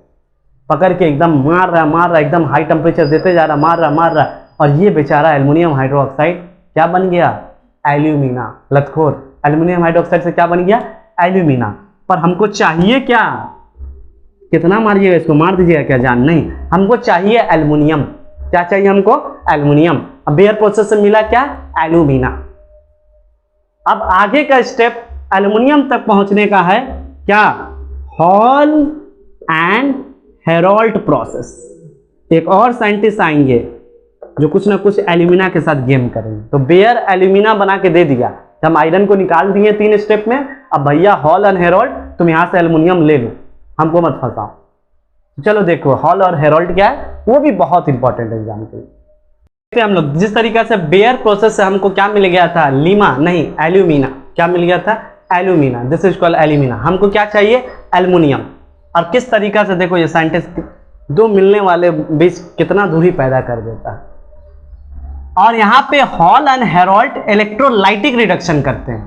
पकड़ के एकदम मार रहा एकदम हाई टेम्परेचर देते जा रहा, मार रहा, और ये बेचारा एल्युमिनियम हाइड्रोक्साइड क्या बन गया, एल्यूमिना। लतखोर, एल्युमिनियम हाइड्रोक्साइड से क्या बन गया, एल्यूमिना। पर हमको चाहिए क्या, कितना मारिएगा इसको, मार दीजिएगा क्या जान, नहीं, हमको चाहिए एल्युमिनियम। क्या चाहिए हमको, एल्युमिनियम। अब बेयर प्रोसेस से मिला क्या, एल्यूमिना। अब आगे का स्टेप एल्युमिनियम तक पहुंचने का है, क्या, हॉल एंड हेरोल्ड प्रोसेस। एक और साइंटिस्ट आएंगे जो कुछ ना कुछ एल्यूमिना के साथ गेम करेंगे। तो बेयर एल्यूमिना बना के दे दिया, हम आयरन को निकाल दिए 3 स्टेप में। अब भैया हॉल एंड हेरोल्ड, तुम यहां से एल्युमिनियम ले लो, हमको मत फंसाओ। चलो देखो हॉल और हेरोल्ड क्या है, वो भी बहुत इंपॉर्टेंट एग्जाम के लिए। हम लोग जिस तरीके से बेयर प्रोसेस से हमको क्या मिल गया था, लीमा नहीं एल्यूमिना, क्या मिल गया था, alumina, this is called alumina. हमको क्या चाहिए, एल्युमिनियम। और किस तरीका से देखो ये साइंटिस्ट दो मिलने वाले बीच कितना दूरी पैदा कर देता है। और यहाँ पे hall and Harold electrolytic reduction करते हैं,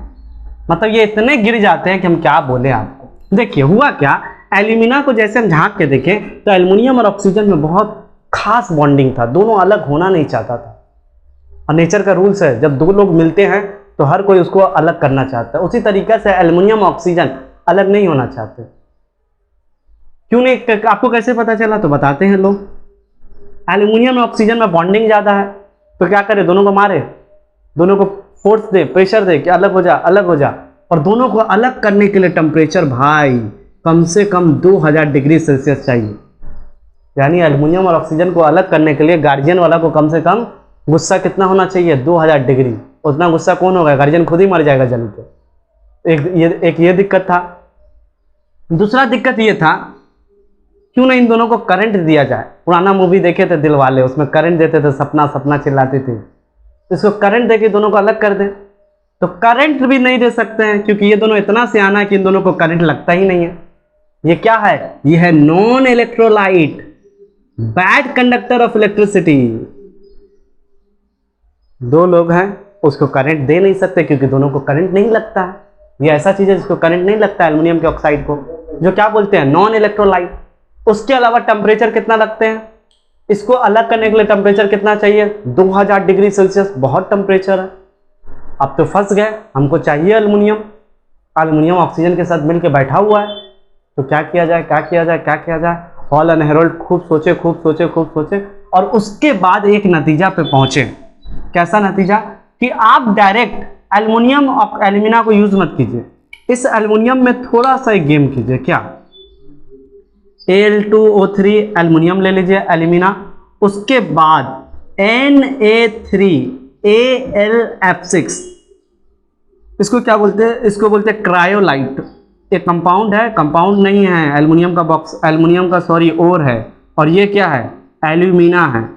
मतलब ये इतने गिर जाते हैं कि हम क्या बोले आपको। देखिए हुआ क्या, एल्यूमिना को जैसे हम झांक के देखें तो एल्युमिनियम और ऑक्सीजन में बहुत खास बॉन्डिंग था, दोनों अलग होना नहीं चाहता था। और नेचर का रूल्स है, जब दो लोग मिलते हैं तो हर कोई उसको अलग करना चाहता है। उसी तरीके से एल्युमिनियम और ऑक्सीजन अलग नहीं होना चाहते। क्यों नहीं, आपको कैसे पता चला, तो बताते हैं लोग। एल्युमिनियम और ऑक्सीजन में बॉन्डिंग ज्यादा है, तो क्या करे, दोनों को मारे, दोनों को फोर्स दे, प्रेशर दे कि अलग हो जा अलग हो जा। और दोनों को अलग करने के लिए टेम्परेचर भाई कम से कम 2000 डिग्री सेल्सियस चाहिए। यानी एल्युमिनियम और ऑक्सीजन को अलग करने के लिए गार्जियन वाला को कम से कम गुस्सा कितना होना चाहिए, 2000 डिग्री। उतना गुस्सा कौन होगा, गार्जियन खुद ही मर जाएगा जल के। एक ये दिक्कत था। दूसरा दिक्कत ये था, क्यों ना इन दोनों को करंट दिया जाए। पुराना मूवी देखे थे दिल वाले, उसमें करंट देते थे, सपना सपना चिल्लाती थी, इसको करंट देके दोनों को अलग कर दे। तो करंट भी नहीं दे सकते हैं क्योंकि ये दोनों इतना सियाना है कि इन दोनों को करंट लगता ही नहीं है। ये क्या है, ये है non electrolyte, bad conductor of electricity. दो लोग हैं, उसको करंट दे नहीं सकते क्योंकि दोनों को करंट नहीं लगता है। ये ऐसा चीज है जिसको करंट नहीं लगता है, एल्युमिनियम के ऑक्साइड को, जो क्या बोलते हैं, नॉन इलेक्ट्रोलाइट। उसके अलावा टेम्परेचर कितना लगते हैं, इसको अलग करने के लिए टेम्परेचर कितना चाहिए, 2000 डिग्री सेल्सियस, बहुत टेम्परेचर है। अब तो फंस गए, हमको चाहिए एल्युमिनियम। एल्युमिनियम ऑक्सीजन के साथ मिलकर बैठा हुआ है, तो क्या किया जाए, क्या किया जाए, क्या किया जाए। हॉल एंड हेरोल्ड खूब सोचे और उसके बाद एक नतीजा पे पहुंचे। कैसा नतीजा, कि आप डायरेक्ट एल्युमिनियम और एल्यूमिना को यूज मत कीजिए, इस एल्युमिनियम में थोड़ा सा एक गेम कीजिए। क्या, Al2O3 एल्युमिनियम ले लीजिए, एल्यूमिना, उसके बाद Na3Al F6, इसको क्या बोलते हैं, इसको बोलते हैं क्रायोलाइट। एक कंपाउंड है, कंपाउंड नहीं है, एल्युमिनियम का बॉक्स, एल्युमिनियम का सॉरी ओर है, और ये क्या है, एल्यूमिना है।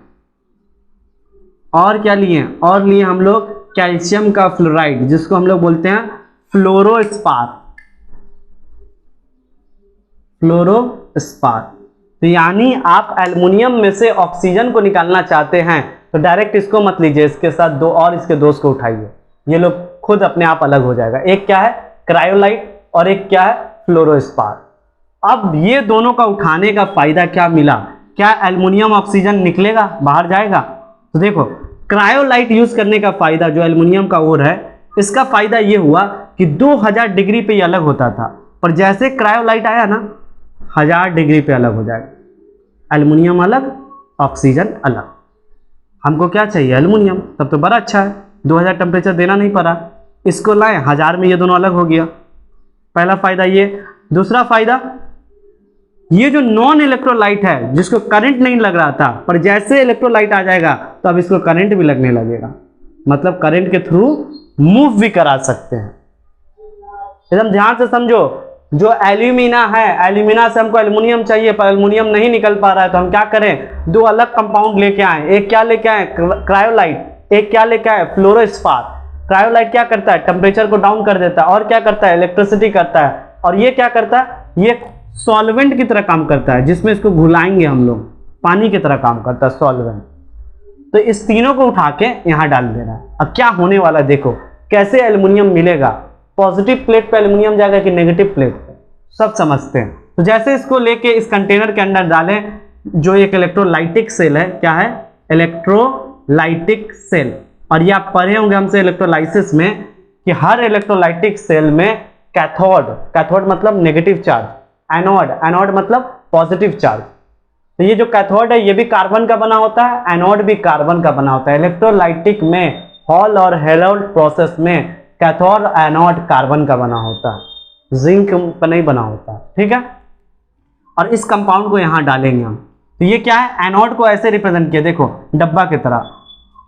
और क्या लिए, और लिए हम लोग कैल्शियम का फ्लोराइड, जिसको हम लोग बोलते हैं फ्लोरोस्पार। तो यानी आप एल्युमिनियम में से ऑक्सीजन को निकालना चाहते हैं तो डायरेक्ट इसको मत लीजिए, इसके साथ दो और इसके दोस्त को उठाइए, ये लोग खुद अपने आप अलग हो जाएगा। एक क्या है क्रायोलाइट और एक क्या है फ्लोरोस्पार। अब ये दोनों का उठाने का फायदा क्या मिला, क्या एल्युमिनियम ऑक्सीजन निकलेगा बाहर जाएगा? तो देखो क्रायोलाइट यूज करने का फायदा जो एल्युमिनियम का ओर है, इसका फायदा ये हुआ कि 2000 डिग्री पे ये अलग होता था, पर जैसे क्रायोलाइट आया ना 1000 डिग्री पे अलग हो जाएगा। एल्युमिनियम अलग, ऑक्सीजन अलग। हमको क्या चाहिए एल्युमिनियम, तब तो बड़ा अच्छा है, 2000 टेम्परेचर देना नहीं पड़ा, इसको लाए 1000 में ये दोनों अलग हो गया। पहला फायदा ये। दूसरा फायदा, ये जो नॉन इलेक्ट्रोलाइट है जिसको करंट नहीं लग रहा था, पर जैसे इलेक्ट्रोलाइट आ जाएगा तो अब इसको करंट भी लगने लगेगा, मतलब करंट के थ्रू मूव भी करा सकते हैं। एकदम ध्यान से समझो, जो एल्यूमिना है, एल्यूमिना से हमको एल्युमिनियम चाहिए पर एल्युमिनियम नहीं निकल पा रहा है, तो हम क्या करें, दो अलग कंपाउंड लेके आए। एक क्या लेके आए क्रायोलाइट, एक क्या लेके आए फ्लोरोस्पार। क्रायोलाइट क्या करता है, टेम्परेचर को डाउन कर देता है, और क्या करता है, इलेक्ट्रिसिटी करता है, और ये क्या करता है, ये सॉल्वेंट की तरह काम करता है, जिसमें इसको घुलाएंगे हम लोग, पानी की तरह काम करता है सॉल्वेंट। तो इस तीनों को उठा के यहां डाल देना है। अब क्या होने वाला है देखो, कैसे एल्युमिनियम मिलेगा, पॉजिटिव प्लेट पे एल्युमिनियम जाएगा कि नेगेटिव प्लेट पे, सब समझते हैं। तो जैसे इसको लेके इस कंटेनर के अंदर डालें, जो एक इलेक्ट्रोलाइटिक सेल है, क्या है इलेक्ट्रोलाइटिक सेल, और ये आप पढ़े होंगे हमसे इलेक्ट्रोलाइसिस में कि हर इलेक्ट्रोलाइटिक सेल में कैथोड, कैथोड मतलब नेगेटिव चार्ज, एनोड, एनोड मतलब पॉजिटिव चार्ज। तो ये जो कैथोड है ये भी कार्बन का बना होता है, एनोड भी कार्बन का बना होता है। इलेक्ट्रोलाइटिक में हॉल और हेलोड प्रोसेस में कैथोड एनोड कार्बन का बना होता है, जिंक का नहीं बना होता है, ठीक है। और इस कंपाउंड को यहां डालेंगे हम। तो ये क्या है, एनोड को ऐसे रिप्रेजेंट किया, देखो डब्बा की तरह।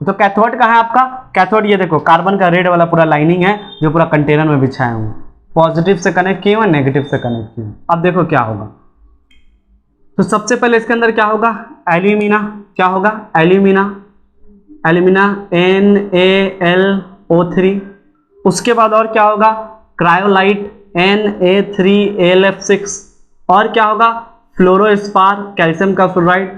तो कैथोड कहाँ है आपका, कैथोड ये देखो कार्बन का रेड वाला पूरा लाइनिंग है जो पूरा कंटेनर में बिछाए हुए, पॉजिटिव से कनेक्ट किए हुए, नेगेटिव से कनेक्ट किए। अब देखो क्या होगा, तो सबसे पहले इसके अंदर क्या होगा, एल्यूमिना, क्या होगा एल्यूमिना, एल्यूमिना NaLO3। उसके बाद और क्या होगा, क्रायोलाइट Na3AlF6। और क्या होगा, फ्लोरोस्पार, कैल्शियम का फ्लोराइड।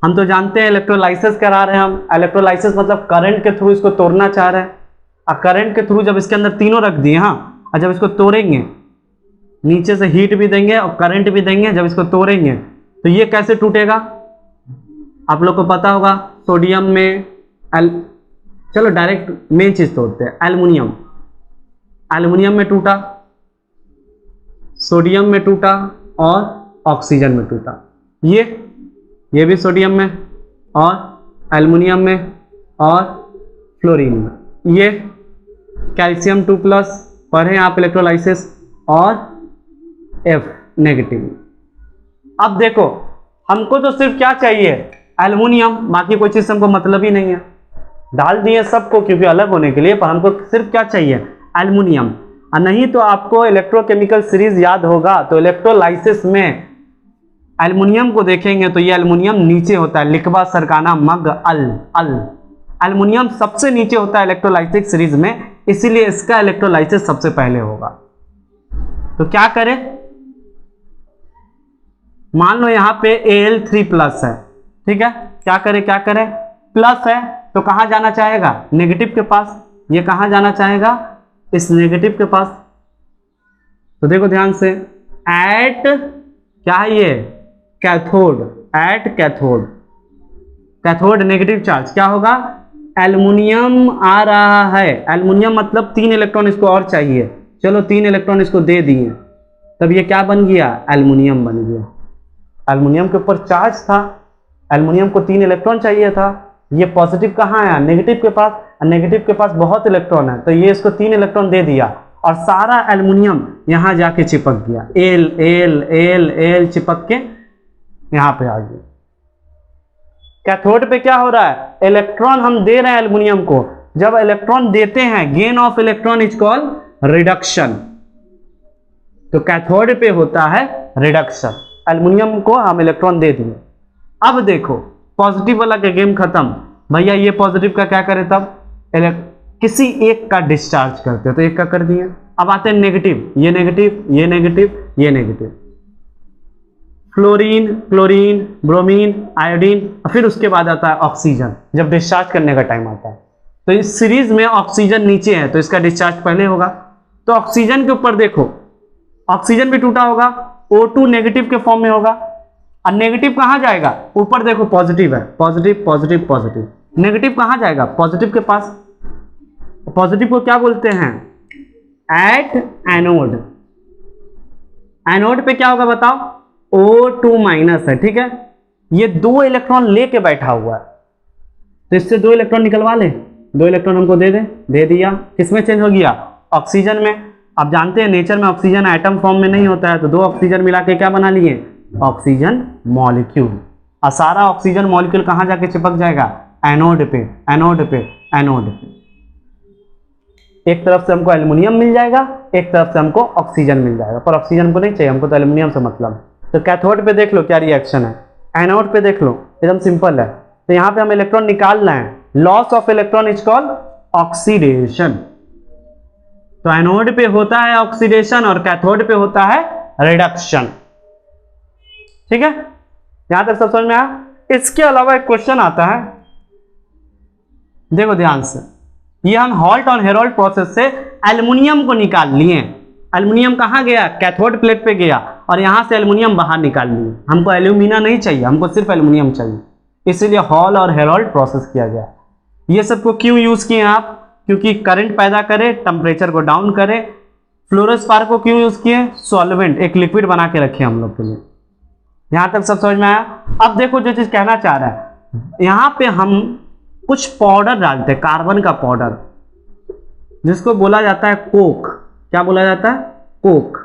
हम तो जानते हैं इलेक्ट्रोलाइसिस करा रहे हैं हम, इलेक्ट्रोलाइसिस मतलब करंट के थ्रू इसको तोड़ना चाह रहे हैं। और करंट के थ्रू जब इसके अंदर तीनों रख दिए, हाँ, और जब इसको तोड़ेंगे नीचे से हीट भी देंगे और करंट भी देंगे, जब इसको तोड़ेंगे तो ये कैसे टूटेगा, आप लोग को पता होगा, सोडियम में चलो डायरेक्ट मेन चीज तोड़ते हैं, एल्युमिनियम, एल्युमिनियम में टूटा, सोडियम में टूटा और ऑक्सीजन में टूटा। ये भी सोडियम में और एल्युमिनियम में और फ्लोरीन में। ये कैल्शियम 2+ पढ़े आप इलेक्ट्रोलाइसिस, और F नेगेटिव। अब देखो हमको तो सिर्फ क्या चाहिए, एल्युमिनियम, बाकी कोई चीज हमको मतलब ही नहीं है, डाल दिए सबको क्योंकि अलग होने के लिए, पर हमको सिर्फ क्या चाहिए एल्युमिनियम। और नहीं तो आपको इलेक्ट्रोकेमिकल सीरीज याद होगा, तो इलेक्ट्रोलाइसिस में एल्युमिनियम को देखेंगे तो ये एल्युमिनियम नीचे होता है, लिखवा सरकाना मग अल अल, एल्युमिनियम सबसे नीचे होता है इलेक्ट्रोलाइटिक सीरीज में, इसीलिए इसका इलेक्ट्रोलाइसिस सबसे पहले होगा। तो क्या करें, मान लो यहां पे Al3+ है, ठीक है, क्या करें प्लस है तो कहां जाना चाहेगा, नेगेटिव के पास। ये कहां जाना चाहेगा, इस नेगेटिव के पास। तो देखो ध्यान से, एट क्या है ये cathode, at cathode, cathode negative charge, क्या होगा एल्युमिनियम आ रहा है, एल्युमिनियम मतलब 3 इलेक्ट्रॉन इसको और चाहिए, चलो 3 इलेक्ट्रॉन इसको दे दिए, तब ये क्या बन गया, एल्युमिनियम बन गया। एल्युमिनियम के ऊपर चार्ज था, एल्युमिनियम को 3 इलेक्ट्रॉन चाहिए था, ये पॉजिटिव कहाँ आया, नेगेटिव के पास, नेगेटिव के पास बहुत इलेक्ट्रॉन है, तो ये इसको 3 इलेक्ट्रॉन दे दिया और सारा एल्युमिनियम यहां जाके चिपक गया, एल एल एल एल चिपक के यहां पे आ गया। कैथोड पे क्या हो रहा है, इलेक्ट्रॉन हम दे रहे हैं एल्युमिनियम को, जब इलेक्ट्रॉन देते हैं gain of electron is called reduction, तो कैथोड पे होता है रिडक्शन, एल्युमिनियम को हम इलेक्ट्रॉन दे दिए। अब देखो पॉजिटिव वाला का गेम खत्म, भैया ये पॉजिटिव का क्या करें, तब किसी एक का डिस्चार्ज करते, तो एक का कर दिए। अब आते हैं नेगेटिव, ये नेगेटिव, ये नेगेटिव, ये negative, fluorine, chlorine, bromine, iodine, और फिर उसके बाद आता है ऑक्सीजन जब डिस्चार्ज करने का टाइम आता है। तो इस सीरीज में ऑक्सीजन नीचे है तो इसका डिस्चार्ज पहले होगा। तो ऑक्सीजन के ऊपर देखो, ऑक्सीजन भी टूटा होगा, O2 नेगेटिव के फॉर्म में होगा, और नेगेटिव कहां जाएगा, ऊपर देखो पॉजिटिव है, पॉजिटिव पॉजिटिव पॉजिटिव, नेगेटिव कहां जाएगा, पॉजिटिव के पास। पॉजिटिव को क्या बोलते हैं, एट एनोड। एनोड पे क्या होगा बताओ, O2 माइनस है, ठीक है। ये 2 इलेक्ट्रॉन लेके बैठा हुआ है, तो इससे 2 इलेक्ट्रॉन निकलवा ले, 2 इलेक्ट्रॉन हमको दे दिया। किसमें चेंज हो गया, ऑक्सीजन में। आप जानते हैं नेचर में ऑक्सीजन एटम फॉर्म में नहीं होता है, तो 2 ऑक्सीजन मिला के क्या बना लिए, ऑक्सीजन मॉलिक्यूल। और सारा ऑक्सीजन मॉलिक्यूल कहां जाके चिपक जाएगा, एनोड पे, एनोड पे, एनोड पे। एक तरफ से हमको एल्युमिनियम मिल जाएगा, एक तरफ से हमको ऑक्सीजन मिल जाएगा, पर ऑक्सीजन हमको नहीं चाहिए, हमको तो एल्युमिनियम से मतलब। तो कैथोड पे देख लो क्या रिएक्शन है, एनोड पे देख लो, एकदम सिंपल है। तो यहाँ पे हम इलेक्ट्रॉन निकाल रहे हैं, loss of electron is called oxidation. तो एनोड पे होता है ऑक्सीडेशन और कैथोड पे होता है रिडक्शन, ठीक है। यहां तक सब समझ में आया। इसके अलावा एक क्वेश्चन आता है, देखो ध्यान से, ये हम हॉल्ट और हेरोल्ड प्रोसेस से एल्युमिनियम को निकाल लिए। एल्युमिनियम कहां गया, कैथोड प्लेट पे गया, और यहां से एल्युमिनियम बाहर निकाल लिए। हमको एल्यूमिना नहीं चाहिए, हमको सिर्फ एल्युमिनियम चाहिए, इसीलिए हॉल और हेरोल्ड प्रोसेस किया गया। ये सबको क्यों यूज किए आप, क्योंकि करंट पैदा करे, टेम्परेचर को डाउन करे। फ्लोरोस्पार्क को क्यों यूज किए, सॉल्वेंट, एक लिक्विड बना के रखे हम लोग के लिए। यहां तक सब समझ में आया। अब देखो जो चीज कहना चाह रहा है, यहां पे हम कुछ पाउडर डालते हैं, कार्बन का पाउडर, जिसको बोला जाता है कोक। क्या बोला जाता है, कोक।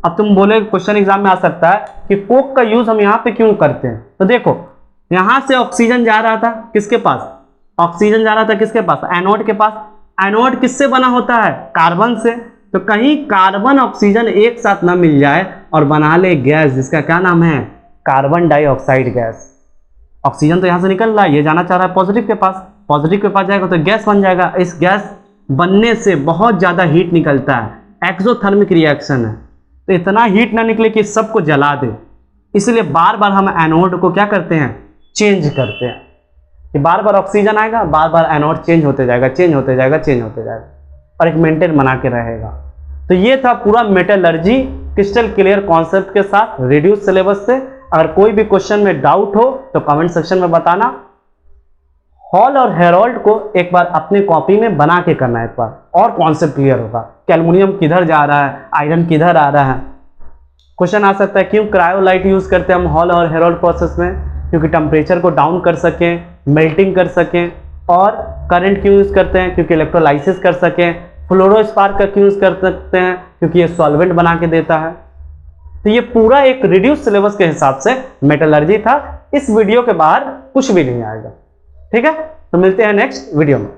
अब तुम बोले, क्वेश्चन एग्जाम में आ सकता है कि कोक का यूज हम यहां पे क्यों करते हैं। तो देखो, यहां से ऑक्सीजन जा रहा था किसके पास, ऑक्सीजन जा रहा था किसके पास, एनोड के पास। एनोड किससे बना होता है, कार्बन से। तो कहीं कार्बन ऑक्सीजन एक साथ ना मिल जाए और बना ले गैस, जिसका क्या नाम है, कार्बन डाइऑक्साइड गैस। ऑक्सीजन तो यहां से निकल रहा है, ये जाना चाह रहा है पॉजिटिव के पास, पॉजिटिव के पास जाएगा तो गैस बन जाएगा। इस गैस बनने से बहुत ज्यादा हीट निकलता है, एक्सोथर्मिक रिएक्शन है। तो इतना हीट ना निकले कि सबको जला दे, इसलिए बार बार हम एनोड को क्या करते हैं, चेंज करते हैं। कि बार बार ऑक्सीजन आएगा, बार बार एनोड चेंज होते जाएगा, चेंज होते जाएगा, चेंज होते जाएगा, और एक मेंटेन बना के रहेगा। तो ये था पूरा मेटलर्जी क्रिस्टल क्लियर कॉन्सेप्ट के साथ, रिड्यूस सिलेबस से। अगर कोई भी क्वेश्चन में डाउट हो तो कमेंट सेक्शन में बताना। हॉल और हेरोल्ड को एक बार अपनी कॉपी में बना के करना, एक बार और कॉन्सेप्ट क्लियर होगा कि एल्युमिनियम किधर जा रहा है, आयरन किधर आ रहा है। क्वेश्चन आ सकता है क्यों क्रायोलाइट यूज करते हैं हम हॉल और हेरोल्ड प्रोसेस में, क्योंकि टेम्परेचर को डाउन कर सकें, मेल्टिंग कर सकें। और करंट क्यों यूज करते हैं, क्योंकि इलेक्ट्रोलाइसिस कर सकें। फ्लोरोस्पार्क का क्यों यूज कर सकते हैं, क्योंकि ये सॉल्वेंट बना के देता है। तो ये पूरा एक रिड्यूस सिलेबस के हिसाब से मेटलर्जी था। इस वीडियो के बाहर कुछ भी नहीं आएगा, ठीक है। तो मिलते हैं नेक्स्ट वीडियो में।